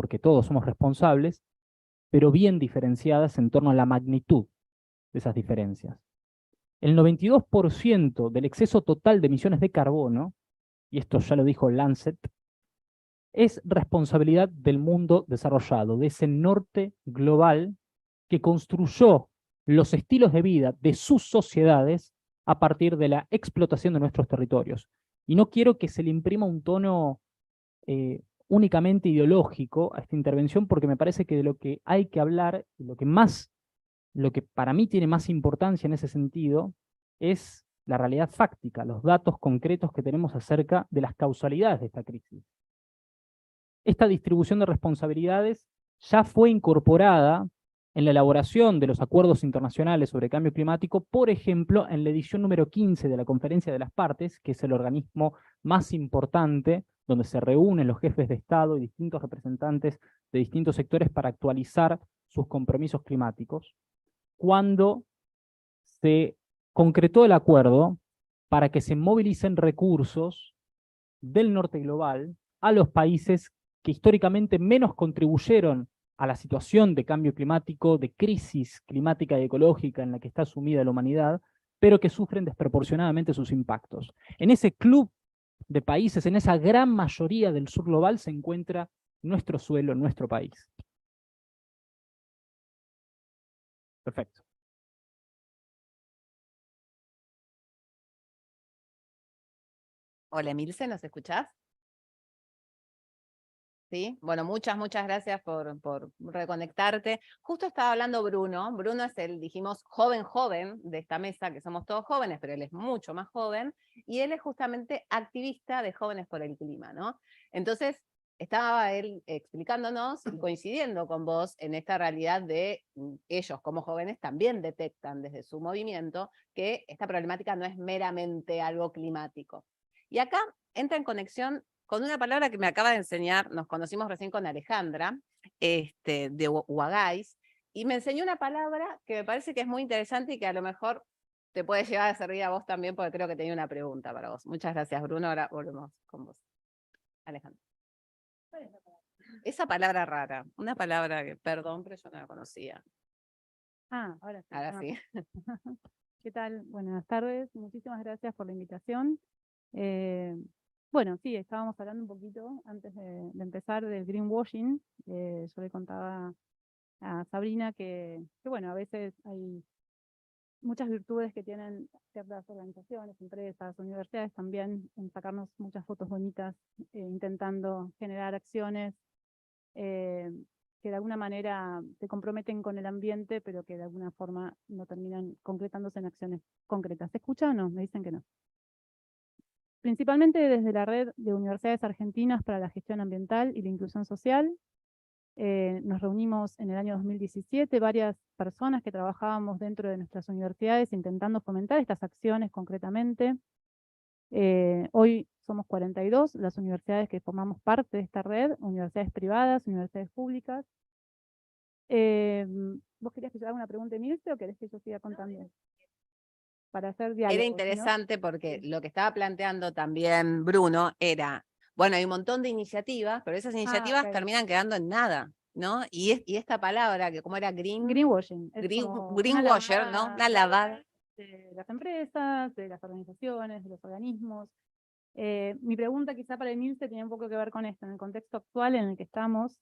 porque todos somos responsables, pero bien diferenciadas en torno a la magnitud de esas diferencias. El 92% del exceso total de emisiones de carbono, y esto ya lo dijo Lancet, es responsabilidad del mundo desarrollado, de ese norte global que construyó los estilos de vida de sus sociedades a partir de la explotación de nuestros territorios. Y no quiero que se le imprima un tono únicamente ideológico a esta intervención, porque me parece que de lo que hay que hablar, lo que para mí tiene más importancia en ese sentido, es la realidad fáctica, los datos concretos que tenemos acerca de las causalidades de esta crisis. Esta distribución de responsabilidades ya fue incorporada en la elaboración de los acuerdos internacionales sobre cambio climático, por ejemplo, en la edición número 15 de la Conferencia de las Partes, que es el organismo más importante, donde se reúnen los jefes de Estado y distintos representantes de distintos sectores para actualizar sus compromisos climáticos, cuando se concretó el acuerdo para que se movilicen recursos del norte global a los países que históricamente menos contribuyeron a la situación de cambio climático, de crisis climática y ecológica en la que está sumida la humanidad, pero que sufren desproporcionadamente sus impactos. En ese club de países, en esa gran mayoría del sur global, se encuentra nuestro suelo, nuestro país. Perfecto. Hola, Emilce, ¿nos escuchás? Sí, bueno, muchas gracias por reconectarte. Justo estaba hablando Bruno. Bruno es el, dijimos, joven de esta mesa, que somos todos jóvenes, pero él es mucho más joven, y él es justamente activista de Jóvenes por el Clima, ¿no? Entonces, estaba él explicándonos y coincidiendo con vos en esta realidad de ellos como jóvenes también detectan desde su movimiento que esta problemática no es meramente algo climático. Y acá entra en conexión con una palabra que me acaba de enseñar, nos conocimos recién con Alejandra, de Uagais, y me enseñó una palabra que me parece que es muy interesante y que a lo mejor te puede llevar a servir a vos también, porque creo que tenía una pregunta para vos. Muchas gracias, Bruno. Ahora volvemos con vos. Alejandra. Esa palabra rara, una palabra que, perdón, pero yo no la conocía. Ahora sí. Ahora sí. ¿Qué tal? Buenas tardes. Muchísimas gracias por la invitación. Bueno, sí, estábamos hablando un poquito antes de empezar del greenwashing. Yo le contaba a Sabrina que, bueno, a veces hay muchas virtudes que tienen ciertas organizaciones, empresas, universidades también, en sacarnos muchas fotos bonitas, intentando generar acciones que de alguna manera se comprometen con el ambiente, pero que de alguna forma no terminan concretándose en acciones concretas. ¿Se escucha o no? Me dicen que no. Principalmente desde la red de universidades argentinas para la gestión ambiental y la inclusión social. Nos reunimos en el año 2017, varias personas que trabajábamos dentro de nuestras universidades intentando fomentar estas acciones concretamente. Hoy somos 42 las universidades que formamos parte de esta red, universidades privadas, universidades públicas. ¿Vos querías que yo haga una pregunta, Emilce, o querés que yo siga contando? Para hacer diálogo. Era interesante porque lo que estaba planteando también Bruno era, bueno, hay un montón de iniciativas, pero esas iniciativas terminan quedando en nada, ¿no? Y esta palabra, que como era greenwashing, greenwasher, ¿no? Una lavada de las empresas, de las organizaciones, de los organismos. Mi pregunta quizá para Emilce tiene un poco que ver con esto, en el contexto actual en el que estamos,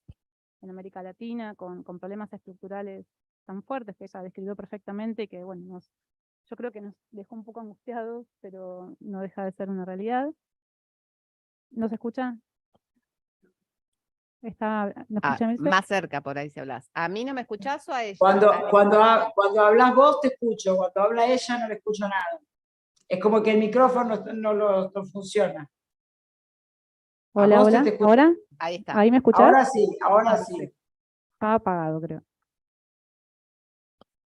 en América Latina, con problemas estructurales tan fuertes que ella describió perfectamente y que, bueno, yo creo que nos dejó un poco angustiados, pero no deja de ser una realidad. ¿Nos escucha? ¿Me escucha, Emilce? más cerca por ahí si hablas. ¿A mí no me escuchás o a ella? Cuando hablas vos te escucho, cuando habla ella no le escucho nada. Es como que el micrófono no funciona. Hola, ¿ahora? Ahí está. ¿Ahí me escuchás? Ahora sí. Estaba apagado, creo.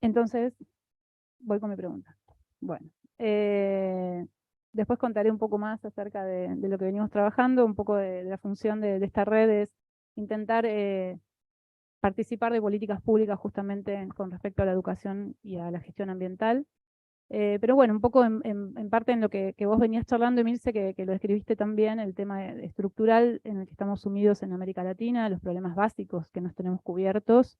Entonces, voy con mi pregunta. Bueno, después contaré un poco más acerca de lo que venimos trabajando, un poco de la función de esta red, es intentar participar de políticas públicas justamente con respecto a la educación y a la gestión ambiental. Pero bueno, un poco en parte en lo que vos venías charlando, Emilce, que lo escribiste también, el tema estructural en el que estamos sumidos en América Latina, los problemas básicos que nos tenemos cubiertos.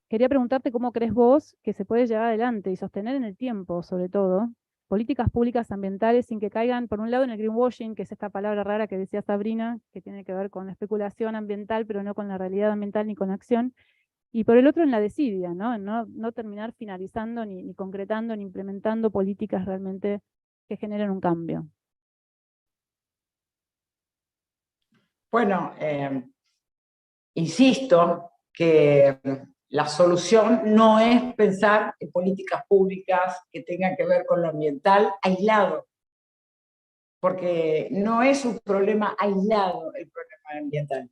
Quería preguntarte cómo crees vos que se puede llevar adelante y sostener en el tiempo, sobre todo, políticas públicas ambientales sin que caigan, por un lado, en el greenwashing, que es esta palabra rara que decía Sabrina, que tiene que ver con la especulación ambiental, pero no con la realidad ambiental ni con la acción, y por el otro en la desidia, ¿no? En no terminar finalizando, ni concretando, ni implementando políticas realmente que generen un cambio. Bueno, insisto que la solución no es pensar en políticas públicas que tengan que ver con lo ambiental aislado, porque no es un problema aislado el problema ambiental.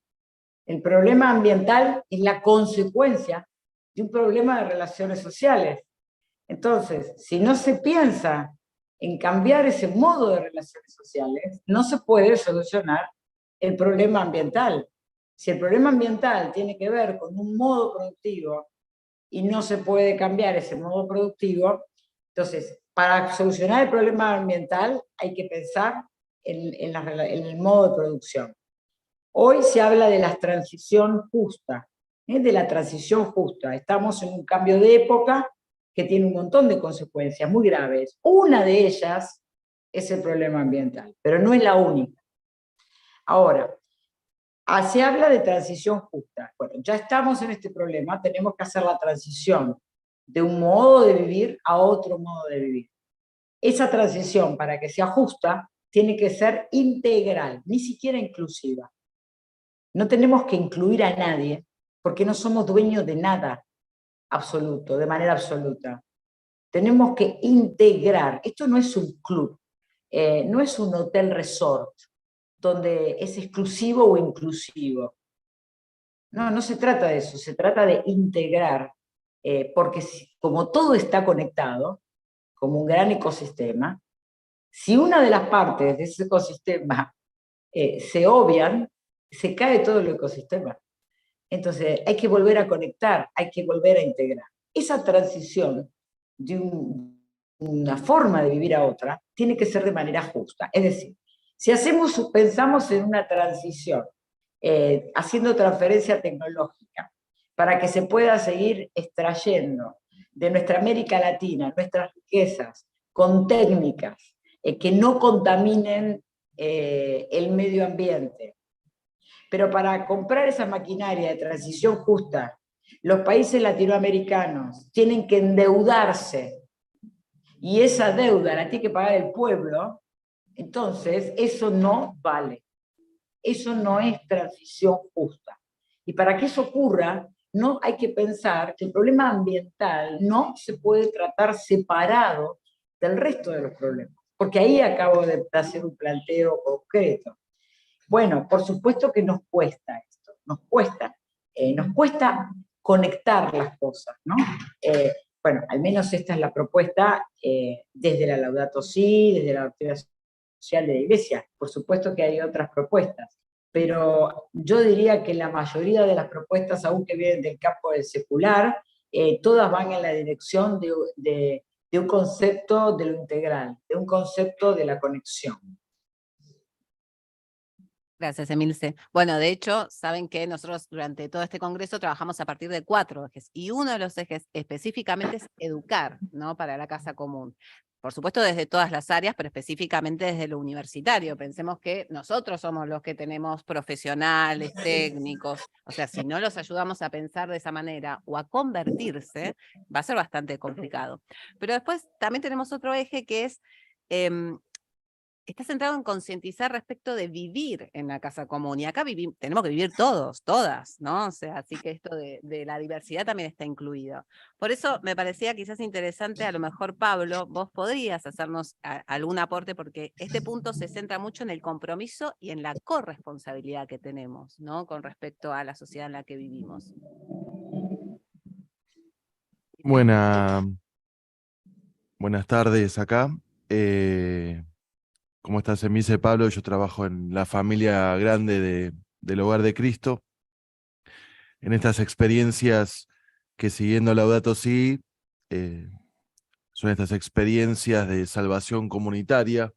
El problema ambiental es la consecuencia de un problema de relaciones sociales. Entonces, si no se piensa en cambiar ese modo de relaciones sociales, no se puede solucionar el problema ambiental. Si el problema ambiental tiene que ver con un modo productivo y no se puede cambiar ese modo productivo, entonces, para solucionar el problema ambiental hay que pensar en el modo de producción. Hoy se habla de la transición justa, de la transición justa. Estamos en un cambio de época que tiene un montón de consecuencias muy graves. Una de ellas es el problema ambiental, pero no es la única. Ahora, se habla de transición justa. Bueno, ya estamos en este problema, tenemos que hacer la transición de un modo de vivir a otro modo de vivir. Esa transición, para que sea justa, tiene que ser integral, ni siquiera inclusiva. No tenemos que incluir a nadie, porque no somos dueños de nada absoluto, de manera absoluta. Tenemos que integrar. Esto no es un club, no es un hotel resort, donde es exclusivo o inclusivo. No, no se trata de eso, se trata de integrar, porque como todo está conectado, como un gran ecosistema, si una de las partes de ese ecosistema se obvian, se cae todo el ecosistema. Entonces hay que volver a conectar, hay que volver a integrar. Esa transición de una forma de vivir a otra tiene que ser de manera justa. Es decir, si pensamos en una transición, haciendo transferencia tecnológica, para que se pueda seguir extrayendo de nuestra América Latina nuestras riquezas con técnicas que no contaminen el medio ambiente. Pero para comprar esa maquinaria de transición justa, los países latinoamericanos tienen que endeudarse, y esa deuda la tiene que pagar el pueblo. Entonces eso no vale. Eso no es transición justa. Y para que eso ocurra, no hay que pensar que el problema ambiental no se puede tratar separado del resto de los problemas. Porque ahí acabo de hacer un planteo concreto. Bueno, por supuesto que nos cuesta esto, nos cuesta conectar las cosas, ¿no? Bueno, al menos esta es la propuesta desde la Laudato Si, desde la doctrina social de la Iglesia. Por supuesto que hay otras propuestas, pero yo diría que la mayoría de las propuestas, aunque vienen del campo del secular, todas van en la dirección de un concepto de lo integral, de un concepto de la conexión. Gracias, Emilce. Bueno, de hecho, saben que nosotros durante todo este congreso trabajamos a partir de 4 ejes, y uno de los ejes específicamente es educar, ¿no? Para la casa común. Por supuesto desde todas las áreas, pero específicamente desde lo universitario. Pensemos que nosotros somos los que tenemos profesionales, técnicos, o sea, si no los ayudamos a pensar de esa manera o a convertirse, va a ser bastante complicado. Pero después también tenemos otro eje que es... está centrado en concientizar respecto de vivir en la casa común. Y acá tenemos que vivir todos, todas, ¿no? O sea, así que esto de la diversidad también está incluido. Por eso me parecía quizás interesante, a lo mejor, Pablo, vos podrías hacernos algún aporte, porque este punto se centra mucho en el compromiso y en la corresponsabilidad que tenemos, ¿no? Con respecto a la sociedad en la que vivimos. Buenas tardes acá. ¿Cómo estás, Emilce? Pablo? Yo trabajo en la familia grande del Hogar de Cristo. En estas experiencias que, siguiendo Laudato Si, son estas experiencias de salvación comunitaria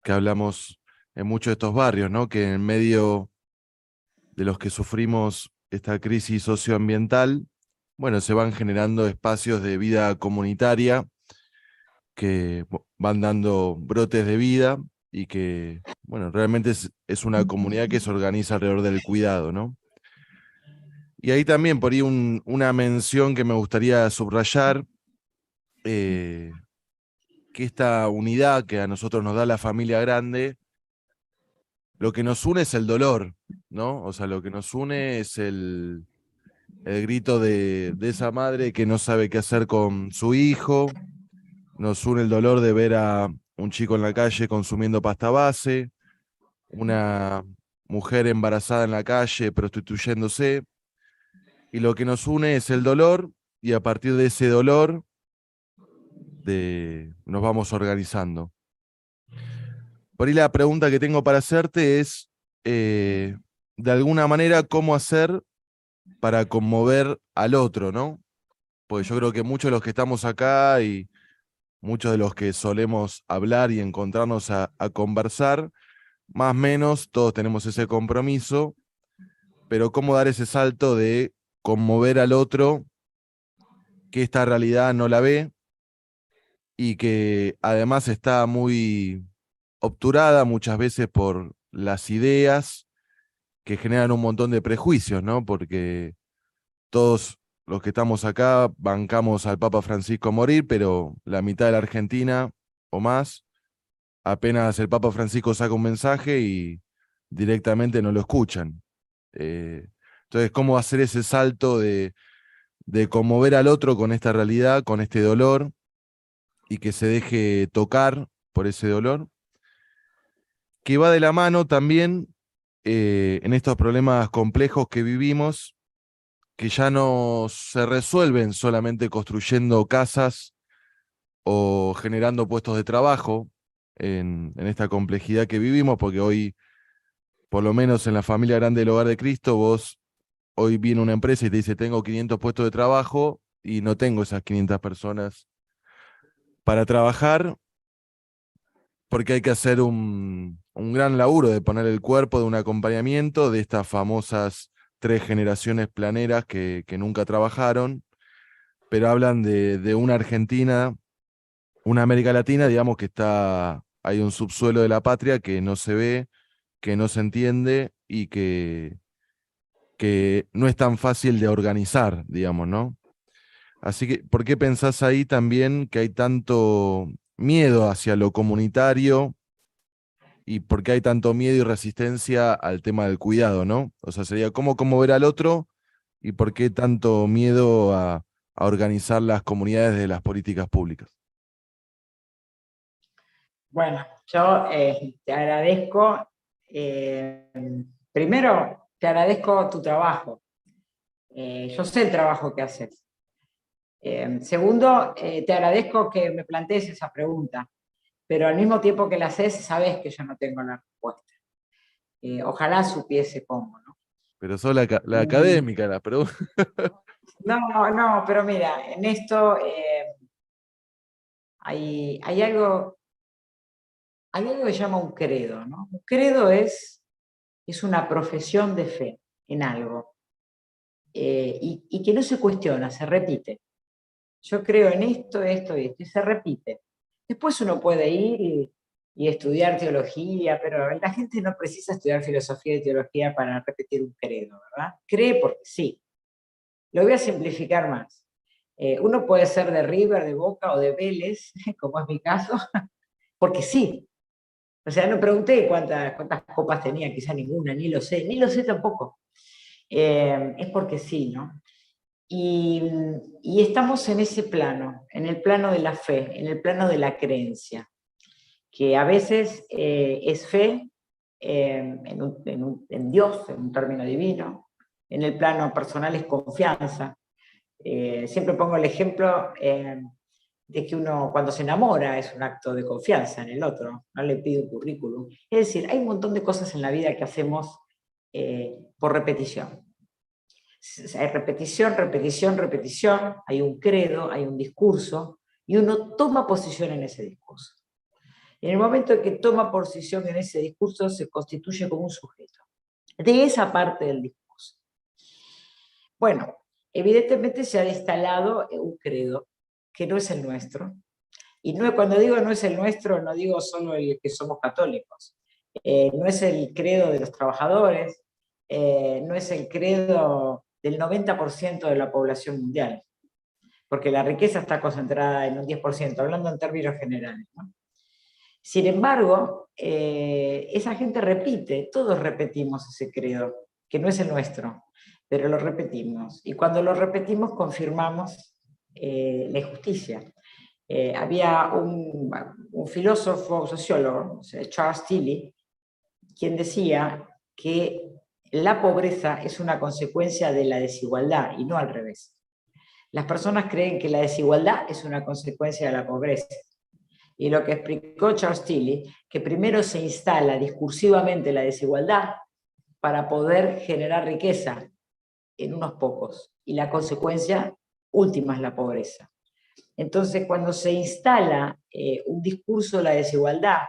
que hablamos en muchos de estos barrios, ¿no? Que en medio de los que sufrimos esta crisis socioambiental, bueno, se van generando espacios de vida comunitaria que van dando brotes de vida y que, bueno, realmente es una comunidad que se organiza alrededor del cuidado, ¿no? Y ahí también por ahí una mención que me gustaría subrayar, que esta unidad que a nosotros nos da la familia grande, lo que nos une es el dolor, ¿no? O sea, lo que nos une es el grito de esa madre que no sabe qué hacer con su hijo, nos une el dolor de ver a un chico en la calle consumiendo pasta base, una mujer embarazada en la calle prostituyéndose, y lo que nos une es el dolor, y a partir de ese dolor nos vamos organizando. Por ahí la pregunta que tengo para hacerte es, de alguna manera, ¿cómo hacer para conmover al otro, ¿no? Porque yo creo que muchos de los que estamos acá y muchos de los que solemos hablar y encontrarnos a conversar, más o menos todos tenemos ese compromiso, pero ¿cómo dar ese salto de conmover al otro que esta realidad no la ve y que además está muy obturada muchas veces por las ideas que generan un montón de prejuicios, ¿no? Porque todos los que estamos acá bancamos al Papa Francisco a morir, pero la mitad de la Argentina o más, apenas el Papa Francisco saca un mensaje y directamente no lo escuchan. Entonces, ¿cómo hacer ese salto de conmover al otro con esta realidad, con este dolor, y que se deje tocar por ese dolor? Que va de la mano también en estos problemas complejos que vivimos, que ya no se resuelven solamente construyendo casas o generando puestos de trabajo en esta complejidad que vivimos, porque hoy, por lo menos en la familia grande del Hogar de Cristo, vos hoy viene una empresa y te dice, tengo 500 puestos de trabajo y no tengo esas 500 personas para trabajar, porque hay que hacer un gran laburo de poner el cuerpo, de un acompañamiento de estas famosas 3 generaciones planeras que nunca trabajaron, pero hablan de una Argentina, una América Latina, digamos que hay un subsuelo de la patria que no se ve, que no se entiende y que no es tan fácil de organizar, digamos, ¿no? Así que, ¿por qué pensás ahí también que hay tanto miedo hacia lo comunitario y por qué hay tanto miedo y resistencia al tema del cuidado, ¿no? O sea, sería cómo ver al otro y por qué tanto miedo a organizar las comunidades de las políticas públicas. Bueno, yo te agradezco. Primero, te agradezco tu trabajo. Yo sé el trabajo que haces. Segundo, te agradezco que me plantees esa pregunta, pero al mismo tiempo que la haces, sabes que yo no tengo la respuesta. Ojalá supiese cómo, ¿no? Pero sos la académica, la pregunta. No, pero mira, en esto hay algo que se llama un credo, ¿no? Un credo es una profesión de fe en algo, y que no se cuestiona, se repite. Yo creo en esto y se repite. Después uno puede ir y estudiar teología, pero la gente no precisa estudiar filosofía y teología para repetir un credo, ¿verdad? Cree porque sí. Lo voy a simplificar más. Uno puede ser de River, de Boca o de Vélez, como es mi caso, porque sí. O sea, no pregunté cuántas copas tenía, quizá ninguna, ni lo sé tampoco. Es porque sí, ¿no? Y estamos en ese plano, en el plano de la fe, en el plano de la creencia, que a veces es fe en Dios, en un término divino, en el plano personal es confianza. Siempre pongo el ejemplo de que uno cuando se enamora es un acto de confianza en el otro, no le pide un currículum. Es decir, hay un montón de cosas en la vida que hacemos por repetición. Hay repetición, hay un credo, hay un discurso, y uno toma posición en ese discurso. En el momento en que toma posición en ese discurso, se constituye como un sujeto de esa parte del discurso. Bueno, evidentemente se ha instalado un credo que no es el nuestro. Y no, cuando digo no es el nuestro, no digo solo el que somos católicos. No es el credo de los trabajadores, no es el credo del 90% de la población mundial, porque la riqueza está concentrada en un 10%, hablando en términos generales, ¿no? Sin embargo, esa gente repite, todos repetimos ese credo, que no es el nuestro, pero lo repetimos. Y cuando lo repetimos, confirmamos la injusticia. Había un filósofo, sociólogo, Charles Tilly, quien decía que la pobreza es una consecuencia de la desigualdad y no al revés. Las personas creen que la desigualdad es una consecuencia de la pobreza. Y lo que explicó Charles Tilly, que primero se instala discursivamente la desigualdad para poder generar riqueza en unos pocos. Y la consecuencia última es la pobreza. Entonces, cuando se instala un discurso de la desigualdad,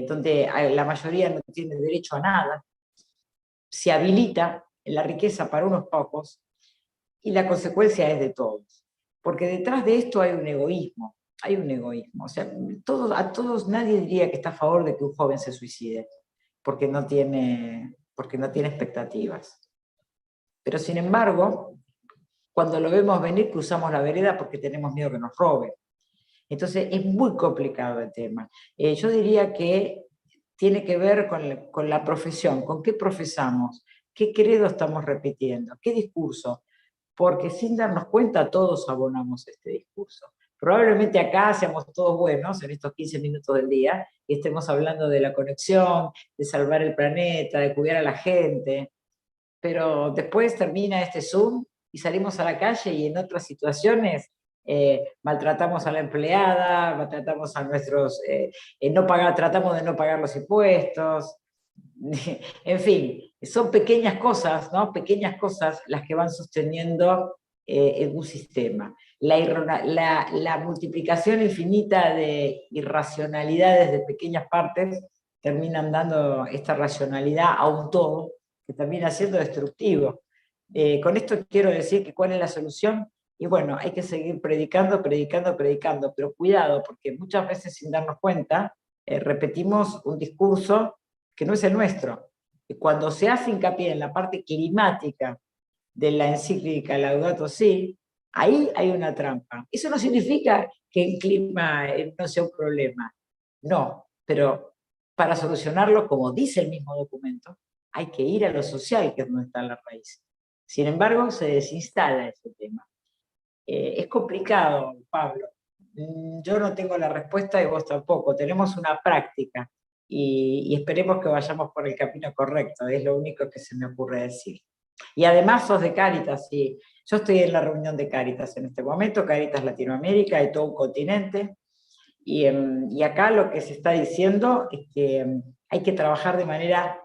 donde la mayoría no tiene derecho a nada, se habilita la riqueza para unos pocos y la consecuencia es de todos. Porque detrás de esto hay un egoísmo. O sea, a todos nadie diría que está a favor de que un joven se suicide, porque no tiene expectativas. Pero sin embargo, cuando lo vemos venir, cruzamos la vereda porque tenemos miedo que nos roben. Entonces es muy complicado el tema. Yo diría que tiene que ver con la profesión, con qué profesamos, qué credo estamos repitiendo, qué discurso, porque sin darnos cuenta todos abonamos este discurso. Probablemente acá seamos todos buenos en estos 15 minutos del día y estemos hablando de la conexión, de salvar el planeta, de cuidar a la gente, pero después termina este Zoom y salimos a la calle y en otras situaciones maltratamos a la empleada, maltratamos a nuestros, tratamos de no pagar los impuestos, en fin, son pequeñas cosas, ¿no? Pequeñas cosas las que van sosteniendo un sistema. La multiplicación infinita de irracionalidades de pequeñas partes terminan dando esta racionalidad a un todo que termina siendo destructivo. Con esto quiero decir que ¿cuál es la solución? Y bueno, hay que seguir predicando, pero cuidado, porque muchas veces sin darnos cuenta repetimos un discurso que no es el nuestro. Y cuando se hace hincapié en la parte climática de la encíclica Laudato Si, ahí hay una trampa. Eso no significa que el clima no sea un problema. No, pero para solucionarlo, como dice el mismo documento, hay que ir a lo social, que es donde está la raíz. Sin embargo, se desinstala ese tema. Es complicado, Pablo. Yo no tengo la respuesta y vos tampoco. Tenemos una práctica y esperemos que vayamos por el camino correcto. Es lo único que se me ocurre decir. Y además sos de Cáritas, y yo estoy en la reunión de Cáritas en este momento, Cáritas Latinoamérica, hay todo un continente, y acá lo que se está diciendo es que hay que trabajar de manera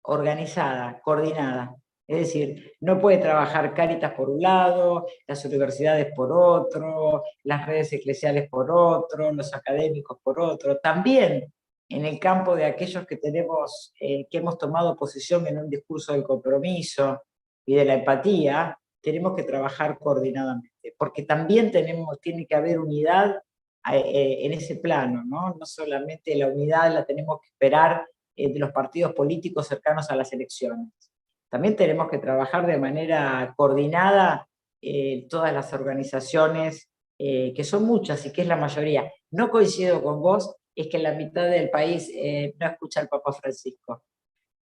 organizada, coordinada. Es decir, no puede trabajar Cáritas por un lado, las universidades por otro, las redes eclesiales por otro, los académicos por otro. También en el campo de aquellos que que hemos tomado posición en un discurso del compromiso y de la empatía, tenemos que trabajar coordinadamente, porque también tiene que haber unidad en ese plano, ¿no? No solamente la unidad la tenemos que esperar de los partidos políticos cercanos a las elecciones. También tenemos que trabajar de manera coordinada todas las organizaciones, que son muchas y que es la mayoría. No coincido con vos, es que la mitad del país no escucha al Papa Francisco.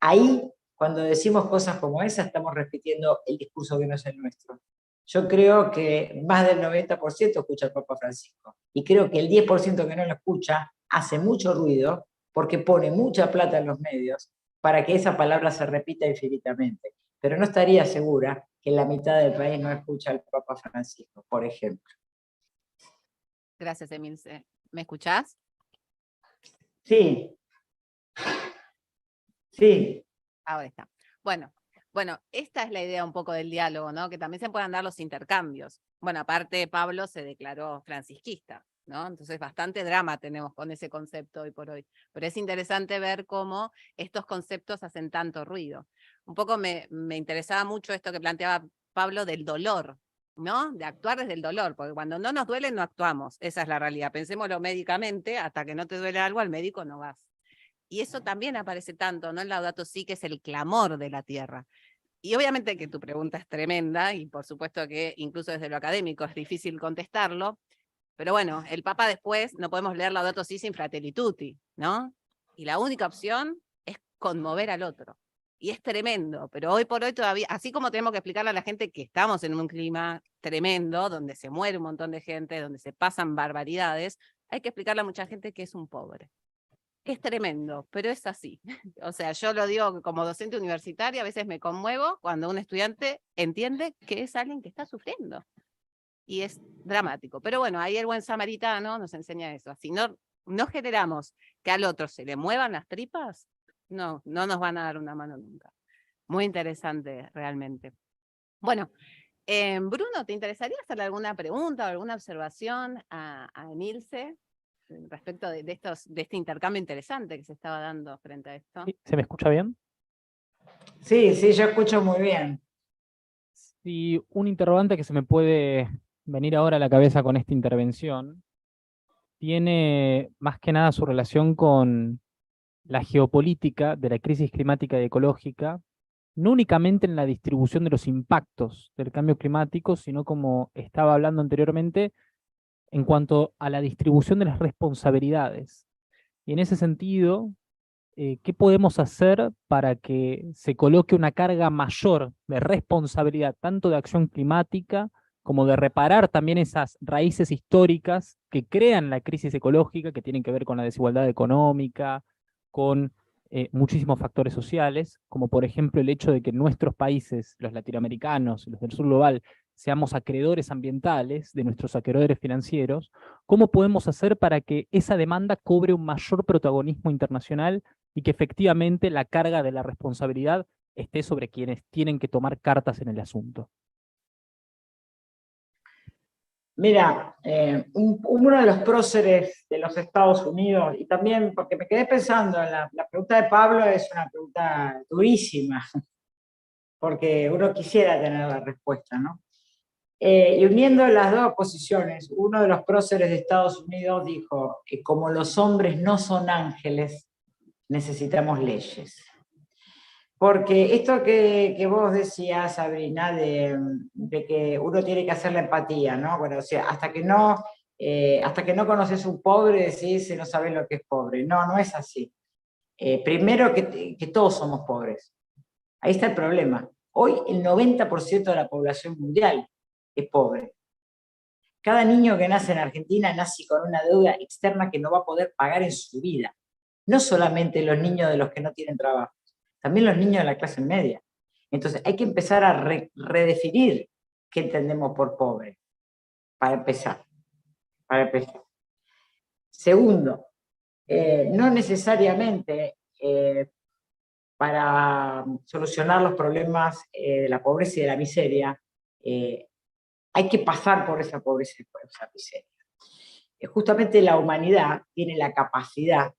Ahí, cuando decimos cosas como esa, estamos repitiendo el discurso que no es el nuestro. Yo creo que más del 90% escucha al Papa Francisco. Y creo que el 10% que no lo escucha hace mucho ruido porque pone mucha plata en los medios para que esa palabra se repita infinitamente. Pero no estaría segura que la mitad del país no escucha al Papa Francisco, por ejemplo. Gracias, Emilce. ¿Me escuchás? Sí. Sí. Ahora está. Bueno, Bueno, esta es la idea un poco del diálogo, ¿no? Que también se puedan dar los intercambios. Bueno, aparte Pablo se declaró francisquista, ¿no? Entonces bastante drama tenemos con ese concepto hoy por hoy. Pero es interesante ver cómo estos conceptos hacen tanto ruido. Un poco me interesaba mucho esto que planteaba Pablo del dolor, ¿no? De actuar desde el dolor, porque cuando no nos duele no actuamos, esa es la realidad. Pensémoslo médicamente, hasta que no te duele algo al médico no vas. Y eso también aparece tanto, ¿no? En Laudato Si, que es el clamor de la tierra. Y obviamente que tu pregunta es tremenda, y por supuesto que incluso desde lo académico es difícil contestarlo, pero bueno, el Papa después, no podemos leer Laudato Si sin Fratelli Tutti, ¿no? Y la única opción es conmover al otro. Y es tremendo, pero hoy por hoy todavía, así como tenemos que explicarle a la gente que estamos en un clima tremendo, donde se muere un montón de gente, donde se pasan barbaridades, hay que explicarle a mucha gente que es un pobre. Es tremendo, pero es así. O sea, yo lo digo como docente universitaria, a veces me conmuevo cuando un estudiante entiende que es alguien que está sufriendo. Y es dramático. Pero bueno, ahí el buen samaritano nos enseña eso. Si no generamos que al otro se le muevan las tripas, no nos van a dar una mano nunca. Muy interesante, realmente. Bueno, Bruno, ¿te interesaría hacerle alguna pregunta o alguna observación a Emilce respecto de este intercambio interesante que se estaba dando frente a esto? ¿Se me escucha bien? Sí, sí, yo escucho muy bien. Sí, un interrogante que se me puede venir ahora a la cabeza con esta intervención tiene más que nada su relación con la geopolítica de la crisis climática y ecológica, no únicamente en la distribución de los impactos del cambio climático, sino como estaba hablando anteriormente, en cuanto a la distribución de las responsabilidades. Y en ese sentido, ¿qué podemos hacer para que se coloque una carga mayor de responsabilidad, tanto de acción climática como de reparar también esas raíces históricas que crean la crisis ecológica, que tienen que ver con la desigualdad económica, con muchísimos factores sociales, como por ejemplo el hecho de que nuestros países, los latinoamericanos, los del sur global, seamos acreedores ambientales de nuestros acreedores financieros? ¿Cómo podemos hacer para que esa demanda cobre un mayor protagonismo internacional y que efectivamente la carga de la responsabilidad esté sobre quienes tienen que tomar cartas en el asunto? Mira, uno de los próceres de los Estados Unidos, y también porque me quedé pensando en la pregunta de Pablo, es una pregunta durísima, porque uno quisiera tener la respuesta, ¿no? Y uniendo las dos posiciones, uno de los próceres de Estados Unidos dijo que como los hombres no son ángeles, necesitamos leyes. Porque esto que vos decías, Sabrina, de que uno tiene que hacer la empatía, ¿no? Bueno, o sea, hasta que no conoces un pobre, decís, no sabes lo que es pobre. No, no es así. Primero que todos somos pobres. Ahí está el problema. Hoy el 90% de la población mundial es pobre. Cada niño que nace en Argentina nace con una deuda externa que no va a poder pagar en su vida. No solamente los niños de los que no tienen trabajo, también los niños de la clase media. Entonces hay que empezar a redefinir qué entendemos por pobre, para empezar. Segundo, no necesariamente para solucionar los problemas de la pobreza y de la miseria, hay que pasar por esa pobreza y por esa miseria. Justamente la humanidad tiene la capacidad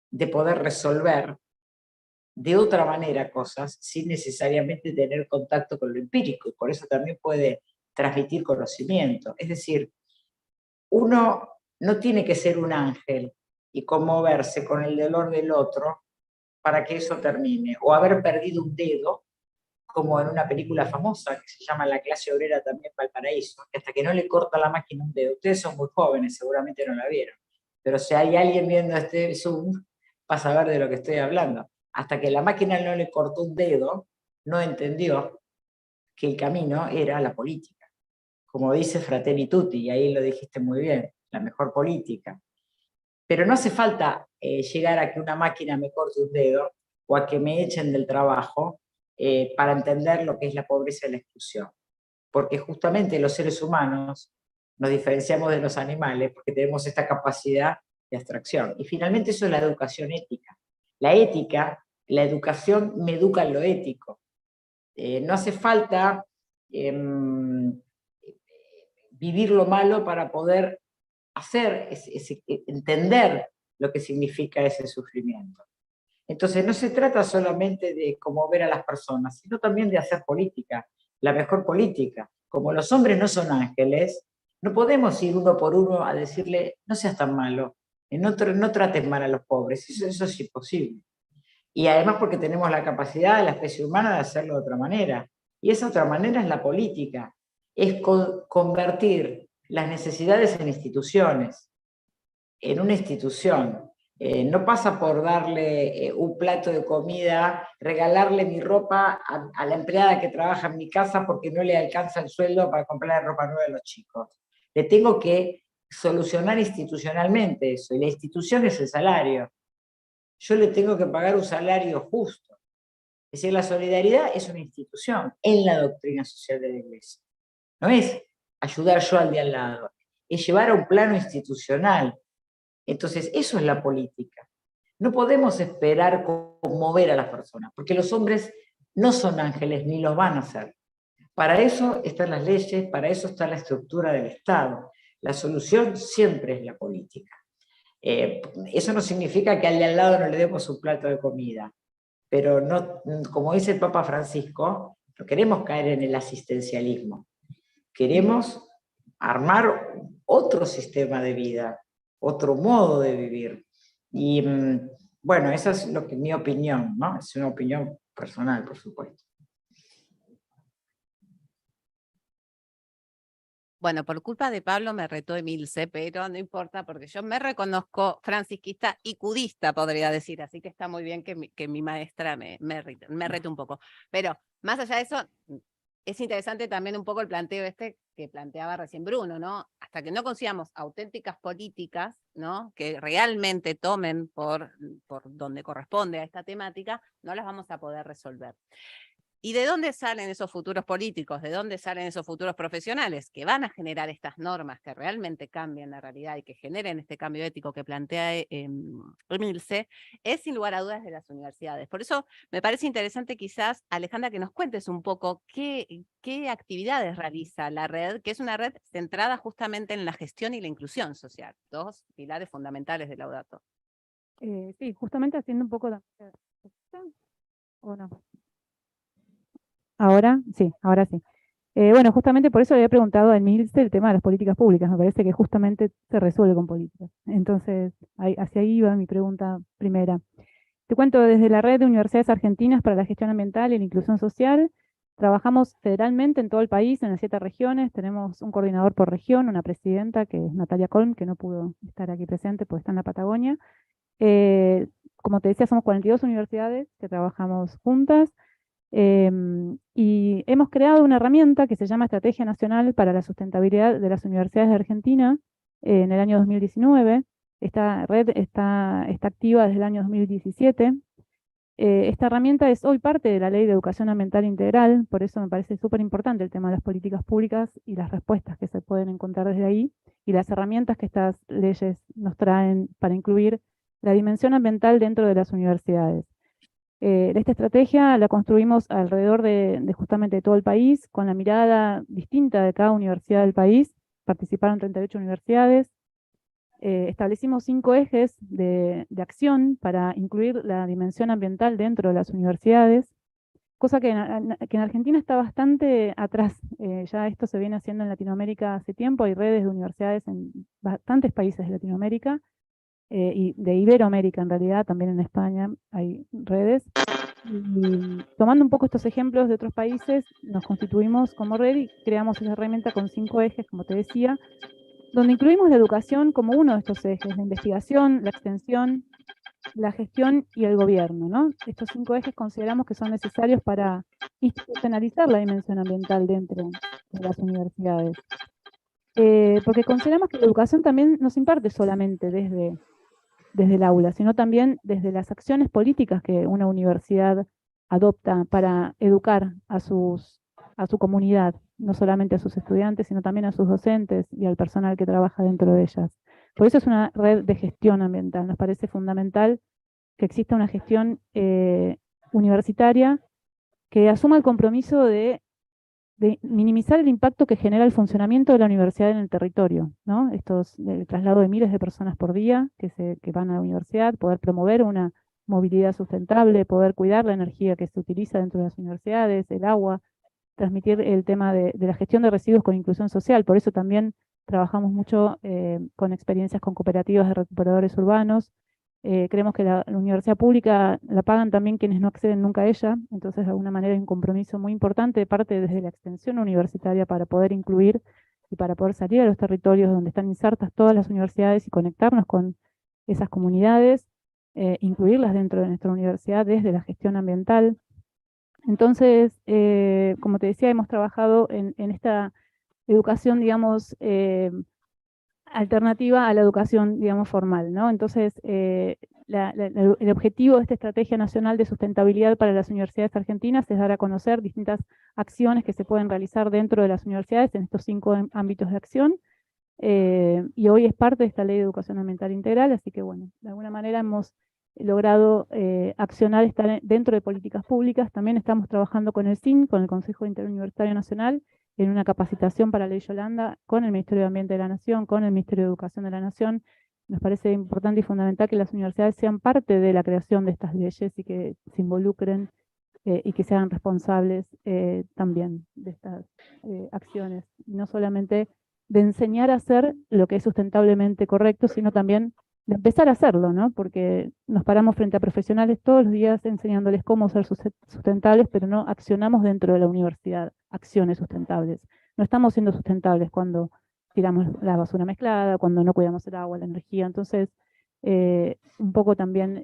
de poder resolver de otra manera cosas sin necesariamente tener contacto con lo empírico, y por eso también puede transmitir conocimiento. Es decir, uno no tiene que ser un ángel y conmoverse con el dolor del otro para que eso termine, o haber perdido un dedo, como en una película famosa que se llama La clase obrera también Valparaíso, que hasta que no le corta la máquina un dedo. Ustedes son muy jóvenes, seguramente no la vieron, pero si hay alguien viendo este Zoom, va a saber de lo que estoy hablando. Hasta que la máquina no le cortó un dedo, no entendió que el camino era la política. Como dice Fratelli Tutti, y ahí lo dijiste muy bien, la mejor política. Pero no hace falta llegar a que una máquina me corte un dedo o a que me echen del trabajo para entender lo que es la pobreza y la exclusión. Porque justamente los seres humanos nos diferenciamos de los animales porque tenemos esta capacidad de abstracción. Y finalmente eso es la educación ética. La ética, la educación me educa en lo ético. No hace falta vivir lo malo para poder entender lo que significa ese sufrimiento. Entonces no se trata solamente de conmover a las personas, sino también de hacer política, la mejor política. Como los hombres no son ángeles, no podemos ir uno por uno a decirle, no seas tan malo, no trates mal a los pobres, eso es imposible. Y además porque tenemos la capacidad de la especie humana de hacerlo de otra manera. Y esa otra manera es la política, es convertir las necesidades en instituciones, en una institución. No pasa por darle un plato de comida, regalarle mi ropa a la empleada que trabaja en mi casa porque no le alcanza el sueldo para comprar ropa nueva a los chicos. Le tengo que solucionar institucionalmente eso, y la institución es el salario. Yo le tengo que pagar un salario justo. Es decir, la solidaridad es una institución en la doctrina social de la Iglesia. No es ayudar yo al de al lado, es llevar a un plano institucional. Entonces, eso es la política. No podemos esperar conmover a las personas, porque los hombres no son ángeles ni los van a ser. Para eso están las leyes, para eso está la estructura del Estado. La solución siempre es la política. Eso no significa que al de al lado no le demos un plato de comida, pero no, como dice el Papa Francisco, no queremos caer en el asistencialismo. Queremos armar otro sistema de vida, otro modo de vivir. Y bueno, esa es mi opinión, ¿no? Es una opinión personal, por supuesto. Bueno, por culpa de Pablo me retó Emilce, pero no importa porque yo me reconozco francisquista y cudista, podría decir, así que está muy bien que mi maestra me rete un poco. Pero más allá de eso, es interesante también un poco el planteo que planteaba recién Bruno, ¿no? Hasta que no consigamos auténticas políticas, ¿no? Que realmente tomen por donde corresponde a esta temática, no las vamos a poder resolver. ¿Y de dónde salen esos futuros políticos? ¿De dónde salen esos futuros profesionales que van a generar estas normas que realmente cambien la realidad y que generen este cambio ético que plantea Emilce? Es sin lugar a dudas de las universidades. Por eso me parece interesante quizás, Alejandra, que nos cuentes un poco qué actividades realiza la red, que es una red centrada justamente en la gestión y la inclusión social, dos pilares fundamentales de Laudato. Sí, justamente haciendo un poco ¿o no? ¿Ahora? Sí, ahora sí. Bueno, justamente por eso le había preguntado a Emilce el tema de las políticas públicas. Me parece que justamente se resuelve con políticas. Entonces, hacia ahí iba mi pregunta primera. Te cuento, desde la Red de Universidades Argentinas para la Gestión Ambiental y la Inclusión Social, trabajamos federalmente en todo el país, en las 7 regiones. Tenemos un coordinador por región, una presidenta, que es Natalia Colm, que no pudo estar aquí presente porque está en la Patagonia. Como te decía, somos 42 universidades que trabajamos juntas. Y hemos creado una herramienta que se llama Estrategia Nacional para la Sustentabilidad de las Universidades de Argentina en el año 2019. Esta red está activa desde el año 2017. Esta herramienta es hoy parte de la Ley de Educación Ambiental Integral, por eso me parece súper importante el tema de las políticas públicas y las respuestas que se pueden encontrar desde ahí, y las herramientas que estas leyes nos traen para incluir la dimensión ambiental dentro de las universidades. Esta estrategia la construimos alrededor de justamente todo el país, con la mirada distinta de cada universidad del país. Participaron 38 universidades. Establecimos 5 ejes de acción para incluir la dimensión ambiental dentro de las universidades, cosa que en Argentina está bastante atrás. Ya esto se viene haciendo en Latinoamérica hace tiempo. Hay redes de universidades en bastantes países de Latinoamérica. Y de Iberoamérica en realidad, también en España hay redes. Y tomando un poco estos ejemplos de otros países, nos constituimos como red y creamos esa herramienta con 5 ejes, como te decía, donde incluimos la educación como uno de estos ejes: la investigación, la extensión, la gestión y el gobierno, ¿no? Estos 5 ejes consideramos que son necesarios para institucionalizar la dimensión ambiental dentro de las universidades. Porque consideramos que la educación también no se imparte solamente desde el aula, sino también desde las acciones políticas que una universidad adopta para educar a su comunidad, no solamente a sus estudiantes, sino también a sus docentes y al personal que trabaja dentro de ellas. Por eso es una red de gestión ambiental. Nos parece fundamental que exista una gestión universitaria que asuma el compromiso de minimizar el impacto que genera el funcionamiento de la universidad en el territorio, ¿no? El traslado de miles de personas por día que van a la universidad, poder promover una movilidad sustentable, poder cuidar la energía que se utiliza dentro de las universidades, el agua, transmitir el tema de la gestión de residuos con inclusión social. Por eso también trabajamos mucho con experiencias con cooperativas de recuperadores urbanos. Creemos que la universidad pública la pagan también quienes no acceden nunca a ella, entonces de alguna manera hay un compromiso muy importante de parte desde la extensión universitaria para poder incluir y para poder salir a los territorios donde están insertas todas las universidades y conectarnos con esas comunidades, incluirlas dentro de nuestra universidad desde la gestión ambiental. Entonces, como te decía, hemos trabajado en esta educación, digamos, alternativa a la educación, digamos, formal, ¿no? Entonces, el objetivo de esta Estrategia Nacional de Sustentabilidad para las Universidades Argentinas es dar a conocer distintas acciones que se pueden realizar dentro de las universidades en estos 5 ámbitos de acción, y hoy es parte de esta Ley de Educación Ambiental Integral, así que, bueno, de alguna manera hemos logrado accionar estar dentro de políticas públicas. También estamos trabajando con el CIN, con el Consejo Interuniversitario Nacional, en una capacitación para Ley Yolanda, con el Ministerio de Ambiente de la Nación, con el Ministerio de Educación de la Nación. Nos parece importante y fundamental que las universidades sean parte de la creación de estas leyes y que se involucren y que sean responsables también de estas acciones. No solamente de enseñar a hacer lo que es sustentablemente correcto, sino también de empezar a hacerlo, ¿no? Porque nos paramos frente a profesionales todos los días enseñándoles cómo ser sustentables, pero no accionamos dentro de la universidad acciones sustentables. No estamos siendo sustentables cuando tiramos la basura mezclada, cuando no cuidamos el agua, la energía. Entonces, un poco también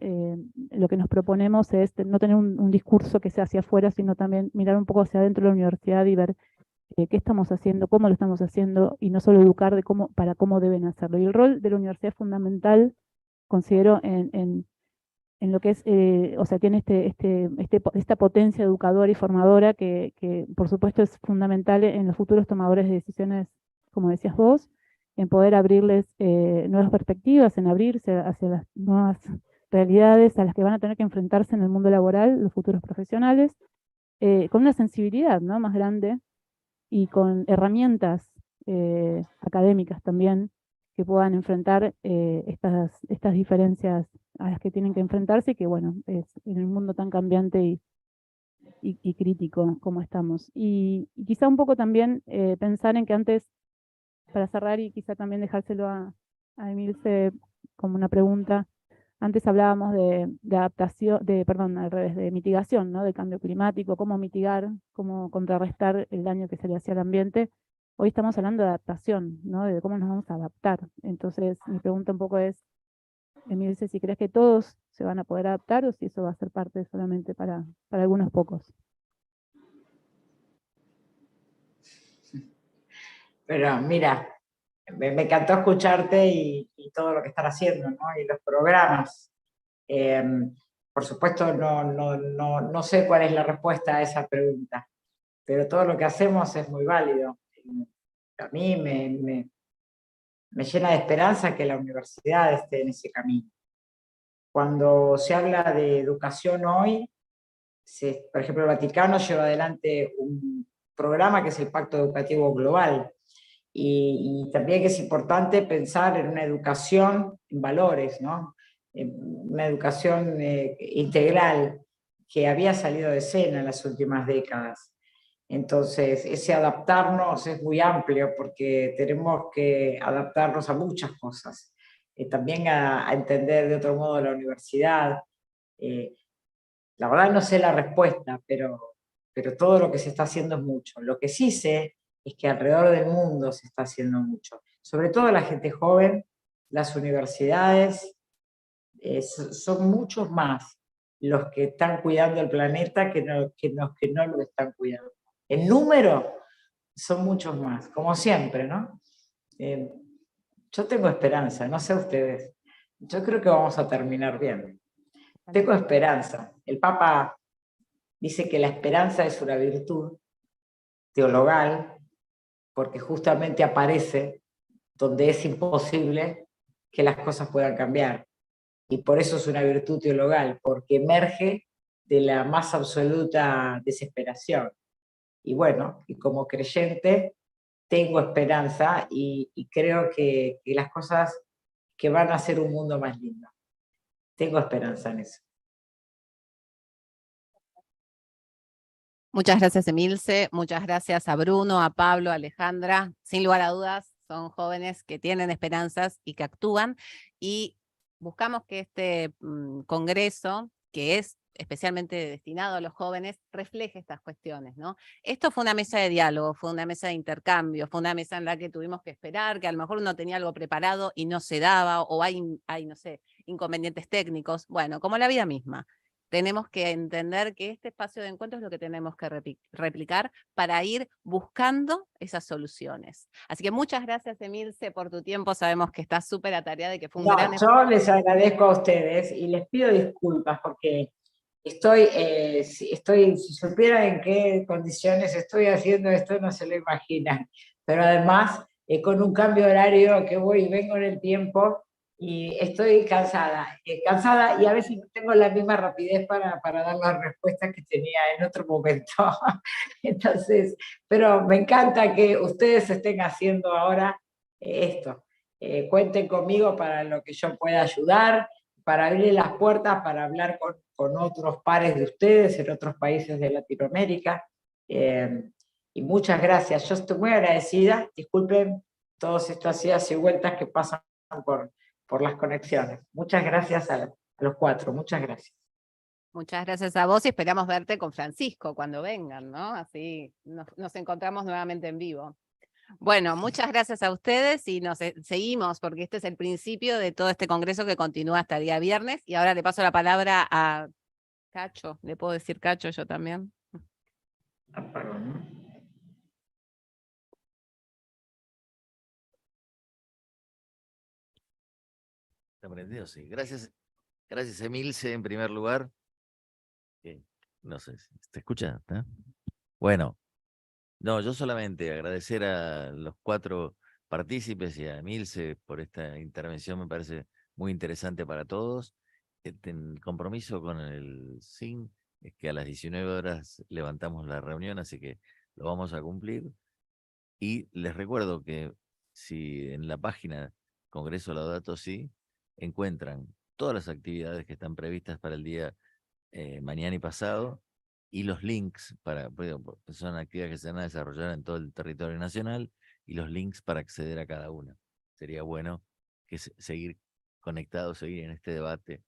lo que nos proponemos es no tener un discurso que sea hacia afuera, sino también mirar un poco hacia adentro de la universidad y ver qué estamos haciendo, cómo lo estamos haciendo, y no solo educar de para cómo deben hacerlo. Y el rol de la universidad es fundamental, considero, en lo que es, o sea, tiene esta potencia educadora y formadora que por supuesto es fundamental en los futuros tomadores de decisiones, como decías vos, en poder abrirles nuevas perspectivas, en abrirse hacia las nuevas realidades a las que van a tener que enfrentarse en el mundo laboral los futuros profesionales, con una sensibilidad, ¿no?, más grande, y con herramientas académicas también que puedan enfrentar estas diferencias a las que tienen que enfrentarse, y que, bueno, es en el mundo tan cambiante y crítico como estamos. Y quizá un poco también pensar en que antes, para cerrar y quizá también dejárselo a Emilce como una pregunta, antes hablábamos de adaptación, perdón, al revés, de mitigación, ¿no?, del cambio climático, cómo mitigar, cómo contrarrestar el daño que se le hacía al ambiente. Hoy estamos hablando de adaptación, ¿no?, de cómo nos vamos a adaptar. Entonces, mi pregunta un poco es, Emilce, si crees que todos se van a poder adaptar o si eso va a ser parte solamente para algunos pocos. Pero mira, me encantó escucharte y todo lo que están haciendo, ¿no? Y los programas. Por supuesto, no sé cuál es la respuesta a esa pregunta, pero todo lo que hacemos es muy válido. A mí me llena de esperanza que la universidad esté en ese camino. Cuando se habla de educación hoy, por ejemplo, el Vaticano lleva adelante un programa que es el Pacto Educativo Global, y también que es importante pensar en una educación en valores, ¿no? Una educación integral que había salido de escena en las últimas décadas. Entonces, ese adaptarnos es muy amplio porque tenemos que adaptarnos a muchas cosas. También a entender de otro modo la universidad. La verdad no sé la respuesta, pero todo lo que se está haciendo es mucho. Lo que sí sé es que alrededor del mundo se está haciendo mucho. Sobre todo la gente joven, las universidades, son muchos más los que están cuidando el planeta que no lo están cuidando. En número son muchos más, como siempre, ¿no? Yo tengo esperanza, no sé ustedes. Yo creo que vamos a terminar bien. Tengo esperanza. El Papa dice que la esperanza es una virtud teologal, porque justamente aparece donde es imposible que las cosas puedan cambiar. Y por eso es una virtud teologal, porque emerge de la más absoluta desesperación. Y bueno, y como creyente tengo esperanza y creo que las cosas que van a hacer un mundo más lindo. Tengo esperanza en eso. Muchas gracias, Emilce. Muchas gracias a Bruno, a Pablo, a Alejandra. Sin lugar a dudas, son jóvenes que tienen esperanzas y que actúan. Y buscamos que este congreso, que es especialmente destinado a los jóvenes, refleje estas cuestiones, ¿no? Esto fue una mesa de diálogo, fue una mesa de intercambio, fue una mesa en la que tuvimos que esperar, que a lo mejor uno tenía algo preparado y no se daba, o hay no sé, inconvenientes técnicos. Bueno, como la vida misma. Tenemos que entender que este espacio de encuentro es lo que tenemos que replicar para ir buscando esas soluciones. Así que muchas gracias, Emilce, por tu tiempo. Sabemos que estás súper atareada y que fue un gran Yo les agradezco a ustedes y les pido disculpas porque si supieran en qué condiciones estoy haciendo esto, no se lo imaginan. Pero además, con un cambio horario que voy y vengo en el tiempo, y estoy cansada y a veces no tengo la misma rapidez para dar las respuestas que tenía en otro momento. Entonces, pero me encanta que ustedes estén haciendo ahora esto. Cuenten conmigo para lo que yo pueda ayudar, para abrir las puertas, para hablar con otros pares de ustedes en otros países de Latinoamérica. Y muchas gracias. Yo estoy muy agradecida. Disculpen todas estas idas y vueltas que pasan por las conexiones. Muchas gracias a los cuatro. Muchas gracias. Muchas gracias a vos y esperamos verte con Francisco cuando vengan, ¿no? Así nos encontramos nuevamente en vivo. Bueno, muchas gracias a ustedes y nos seguimos porque este es el principio de todo este congreso que continúa hasta el día viernes. Y ahora le paso la palabra a Cacho. ¿Le puedo decir Cacho yo también? Aprendido, sí. Gracias, Emilce, en primer lugar. No sé, ¿te escucha? ¿Está? Bueno, no, yo solamente agradecer a los cuatro partícipes y a Emilce por esta intervención, me parece muy interesante para todos. El compromiso con el SIN es que a las 19 horas levantamos la reunión, así que lo vamos a cumplir. Y les recuerdo que si en la página Congreso Laudato Si encuentran todas las actividades que están previstas para el día mañana y pasado, y los links son actividades que se van a desarrollar en todo el territorio nacional, y los links para acceder a cada una. Sería bueno que seguir conectados, seguir en este debate,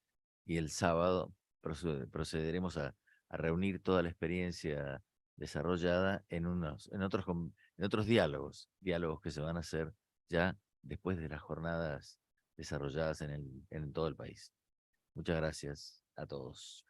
y el sábado procederemos a reunir toda la experiencia desarrollada en otros diálogos que se van a hacer ya después de las jornadas desarrolladas en todo el país. Muchas gracias a todos.